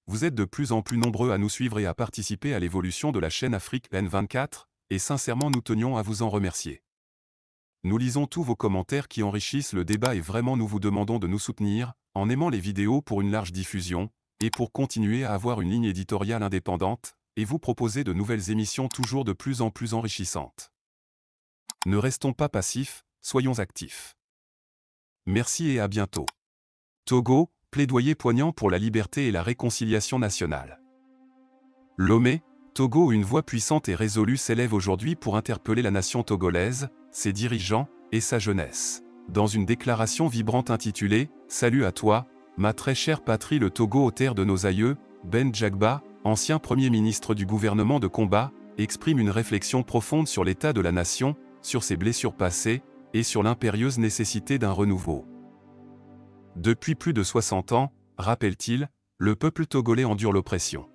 vous êtes de plus en plus nombreux à nous suivre et à participer à l'évolution de la chaîne Afrique N24, et sincèrement nous tenions à vous en remercier. Nous lisons tous vos commentaires qui enrichissent le débat et vraiment nous vous demandons de nous soutenir, en aimant les vidéos pour une large diffusion, et pour continuer à avoir une ligne éditoriale indépendante, et vous proposer de nouvelles émissions toujours de plus en plus enrichissantes. Ne restons pas passifs, soyons actifs. Merci et à bientôt. Togo, plaidoyer poignant pour la liberté et la réconciliation nationale. Lomé, Togo, une voix puissante et résolue s'élève aujourd'hui pour interpeller la nation togolaise, ses dirigeants et sa jeunesse. Dans une déclaration vibrante intitulée « Salut à toi, ma très chère patrie le Togo aux terres de nos aïeux », Ben Djagba, ancien Premier ministre du gouvernement de combat, exprime une réflexion profonde sur l'état de la nation, sur ses blessures passées, et sur l'impérieuse nécessité d'un renouveau. Depuis plus de 60 ans, rappelle-t-il, le peuple togolais endure l'oppression.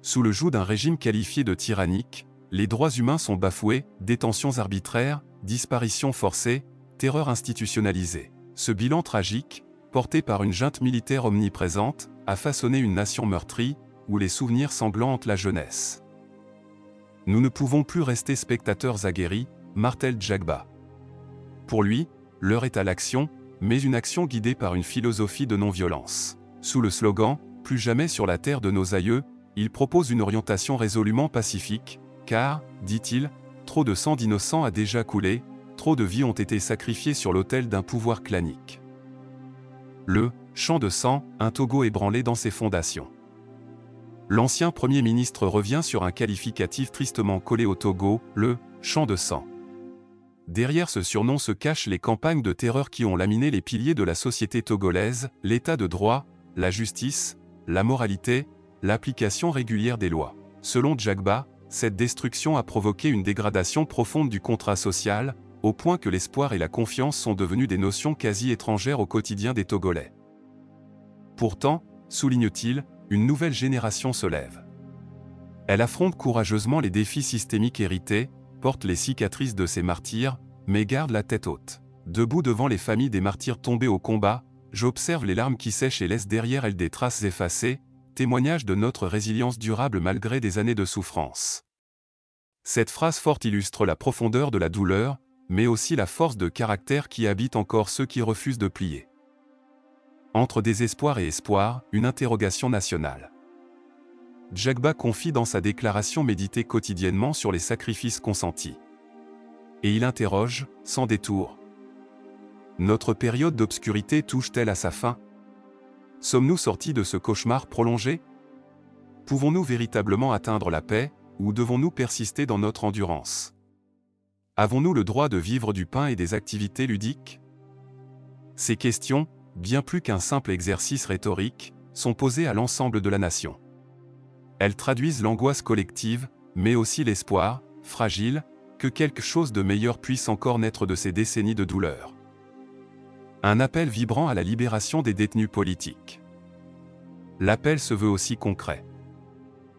Sous le joug d'un régime qualifié de tyrannique, les droits humains sont bafoués, détentions arbitraires, disparitions forcées, terreur institutionnalisée. Ce bilan tragique, porté par une junte militaire omniprésente, a façonné une nation meurtrie, où les souvenirs sanglants hantent la jeunesse. Nous ne pouvons plus rester spectateurs aguerris, martèle Djagba. Pour lui, l'heure est à l'action, mais une action guidée par une philosophie de non-violence. Sous le slogan « Plus jamais sur la terre de nos aïeux », il propose une orientation résolument pacifique, car, dit-il, trop de sang d'innocents a déjà coulé, trop de vies ont été sacrifiées sur l'autel d'un pouvoir clanique. Le « champ de sang », un Togo ébranlé dans ses fondations. L'ancien Premier ministre revient sur un qualificatif tristement collé au Togo, le « champ de sang ». Derrière ce surnom se cachent les campagnes de terreur qui ont laminé les piliers de la société togolaise, l'état de droit, la justice, la moralité, l'application régulière des lois. Selon Djagba, cette destruction a provoqué une dégradation profonde du contrat social, au point que l'espoir et la confiance sont devenus des notions quasi étrangères au quotidien des Togolais. Pourtant, souligne-t-il, une nouvelle génération se lève. Elle affronte courageusement les défis systémiques hérités, porte les cicatrices de ses martyrs, mais garde la tête haute. Debout devant les familles des martyrs tombés au combat, j'observe les larmes qui sèchent et laissent derrière elles des traces effacées, témoignage de notre résilience durable malgré des années de souffrance. Cette phrase forte illustre la profondeur de la douleur, mais aussi la force de caractère qui habite encore ceux qui refusent de plier. Entre désespoir et espoir, une interrogation nationale. Djagba confie dans sa déclaration méditer quotidiennement sur les sacrifices consentis. Et il interroge, sans détour. Notre période d'obscurité touche-t-elle à sa fin? Sommes-nous sortis de ce cauchemar prolongé? Pouvons-nous véritablement atteindre la paix, ou devons-nous persister dans notre endurance? Avons-nous le droit de vivre du pain et des activités ludiques? Ces questions, bien plus qu'un simple exercice rhétorique, sont posées à l'ensemble de la nation. Elles traduisent l'angoisse collective, mais aussi l'espoir, fragile, que quelque chose de meilleur puisse encore naître de ces décennies de douleur. Un appel vibrant à la libération des détenus politiques. L'appel se veut aussi concret.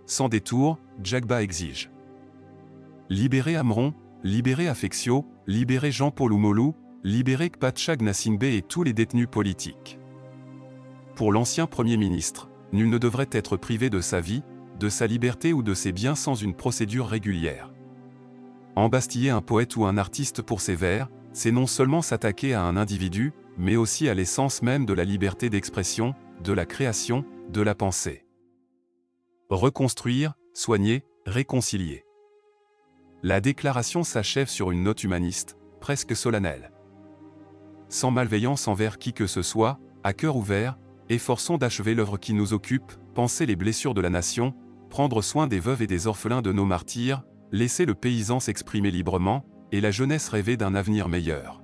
Sans détour, Djagba exige. Libérer Amron, libérer Afexio, libérer Jean-Paul Oumolou, libérer Kpatchag Nassingbe et tous les détenus politiques. Pour l'ancien Premier ministre, nul ne devrait être privé de sa vie, de sa liberté ou de ses biens sans une procédure régulière. Embastiller un poète ou un artiste pour ses vers, c'est non seulement s'attaquer à un individu, mais aussi à l'essence même de la liberté d'expression, de la création, de la pensée. Reconstruire, soigner, réconcilier. La déclaration s'achève sur une note humaniste, presque solennelle. Sans malveillance envers qui que ce soit, à cœur ouvert, efforçons d'achever l'œuvre qui nous occupe, penser les blessures de la nation, prendre soin des veuves et des orphelins de nos martyrs, laisser le paysan s'exprimer librement, et la jeunesse rêver d'un avenir meilleur.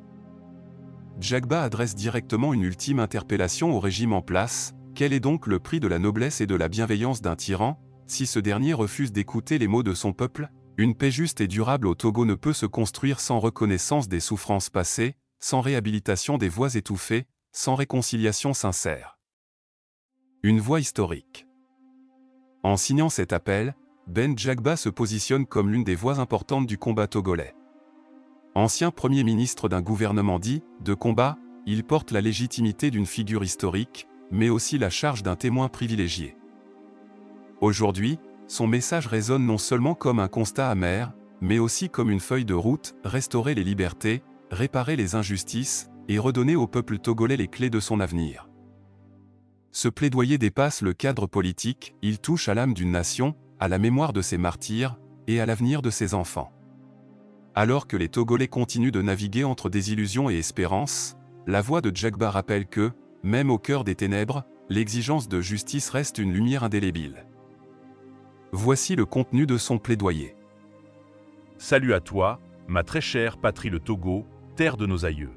Djagba adresse directement une ultime interpellation au régime en place. Quel est donc le prix de la noblesse et de la bienveillance d'un tyran, si ce dernier refuse d'écouter les mots de son peuple? Une paix juste et durable au Togo ne peut se construire sans reconnaissance des souffrances passées, sans réhabilitation des voix étouffées, sans réconciliation sincère. Une voix historique. En signant cet appel, Ben Djagba se positionne comme l'une des voix importantes du combat togolais. Ancien Premier ministre d'un gouvernement dit « de combat », il porte la légitimité d'une figure historique, mais aussi la charge d'un témoin privilégié. Aujourd'hui, son message résonne non seulement comme un constat amer, mais aussi comme une feuille de route: restaurer les libertés, réparer les injustices, et redonner au peuple togolais les clés de son avenir. Ce plaidoyer dépasse le cadre politique, il touche à l'âme d'une nation, à la mémoire de ses martyrs, et à l'avenir de ses enfants. Alors que les Togolais continuent de naviguer entre désillusion et espérance, la voix de Djagba rappelle que, même au cœur des ténèbres, l'exigence de justice reste une lumière indélébile. Voici le contenu de son plaidoyer. Salut à toi, ma très chère patrie le Togo, terre de nos aïeux.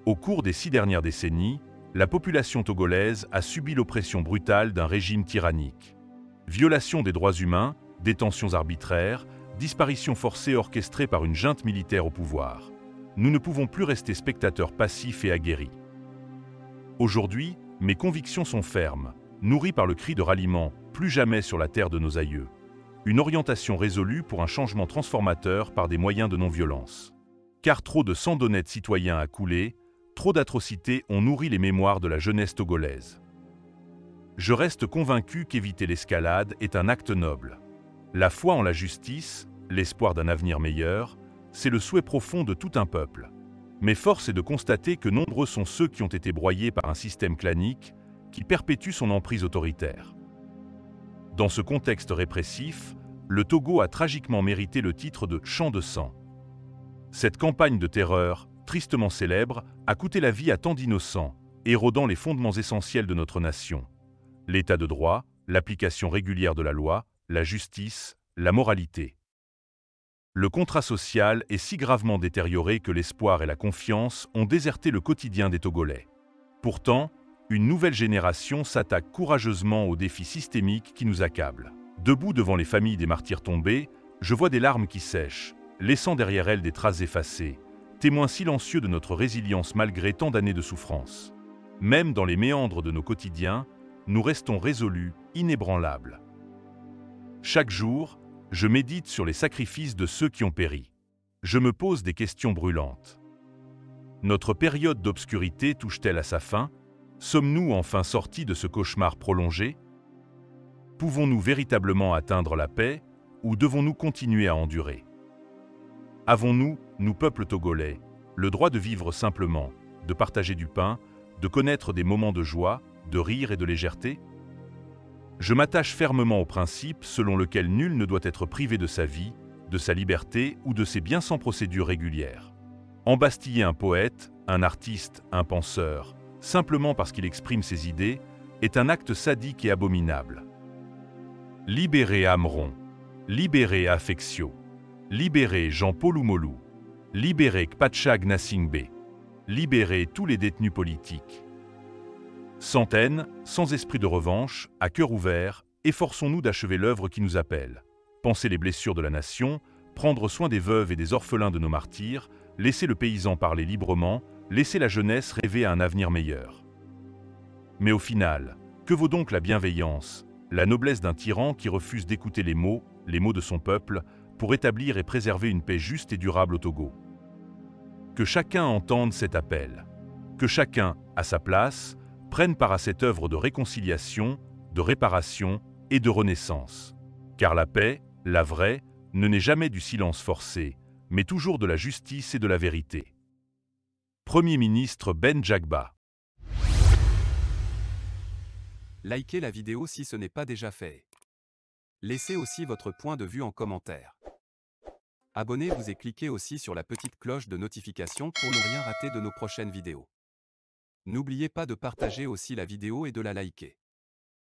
Au cours des 6 dernières décennies, la population togolaise a subi l'oppression brutale d'un régime tyrannique. Violation des droits humains, détentions arbitraires, disparitions forcées orchestrées par une junte militaire au pouvoir. Nous ne pouvons plus rester spectateurs passifs et aguerris. Aujourd'hui, mes convictions sont fermes, nourries par le cri de ralliement « Plus jamais sur la terre de nos aïeux ». Une orientation résolue pour un changement transformateur par des moyens de non-violence. Car trop de sang d'honnêtes citoyens a coulé, trop d'atrocités ont nourri les mémoires de la jeunesse togolaise. Je reste convaincu qu'éviter l'escalade est un acte noble. La foi en la justice, l'espoir d'un avenir meilleur, c'est le souhait profond de tout un peuple. Mais force est de constater que nombreux sont ceux qui ont été broyés par un système clanique qui perpétue son emprise autoritaire. Dans ce contexte répressif, le Togo a tragiquement mérité le titre de « champ de sang ». Cette campagne de terreur, tristement célèbre, a coûté la vie à tant d'innocents, érodant les fondements essentiels de notre nation. L'état de droit, l'application régulière de la loi, la justice, la moralité. Le contrat social est si gravement détérioré que l'espoir et la confiance ont déserté le quotidien des Togolais. Pourtant, une nouvelle génération s'attaque courageusement aux défis systémiques qui nous accablent. Debout devant les familles des martyrs tombés, je vois des larmes qui sèchent, laissant derrière elles des traces effacées, témoins silencieux de notre résilience malgré tant d'années de souffrance. Même dans les méandres de nos quotidiens, nous restons résolus, inébranlables. Chaque jour, je médite sur les sacrifices de ceux qui ont péri. Je me pose des questions brûlantes. Notre période d'obscurité touche-t-elle à sa fin? Sommes-nous enfin sortis de ce cauchemar prolongé? Pouvons-nous véritablement atteindre la paix, ou devons-nous continuer à endurer? Avons-nous, nous peuples togolais, le droit de vivre simplement, de partager du pain, de connaître des moments de joie, de rire et de légèreté? Je m'attache fermement au principe selon lequel nul ne doit être privé de sa vie, de sa liberté ou de ses biens sans procédure régulière. Embastiller un poète, un artiste, un penseur, simplement parce qu'il exprime ses idées, est un acte sadique et abominable. Libérez Amron, libérez Affectio, libérez Jean-Paul Oumolou, libérez Kpatchag Nassingbe, libérez tous les détenus politiques. Sans haine, sans esprit de revanche, à cœur ouvert, efforçons-nous d'achever l'œuvre qui nous appelle. Penser les blessures de la nation, prendre soin des veuves et des orphelins de nos martyrs, laisser le paysan parler librement, laisser la jeunesse rêver à un avenir meilleur. Mais au final, que vaut donc la bienveillance, la noblesse d'un tyran qui refuse d'écouter les mots de son peuple, pour établir et préserver une paix juste et durable au Togo? Que chacun entende cet appel. Que chacun, à sa place, prenne part à cette œuvre de réconciliation, de réparation et de renaissance. Car la paix, la vraie, ne naît jamais du silence forcé, mais toujours de la justice et de la vérité. Premier ministre Ben Djagba. Likez la vidéo si ce n'est pas déjà fait. Laissez aussi votre point de vue en commentaire. Abonnez-vous et cliquez aussi sur la petite cloche de notification pour ne rien rater de nos prochaines vidéos. N'oubliez pas de partager aussi la vidéo et de la liker.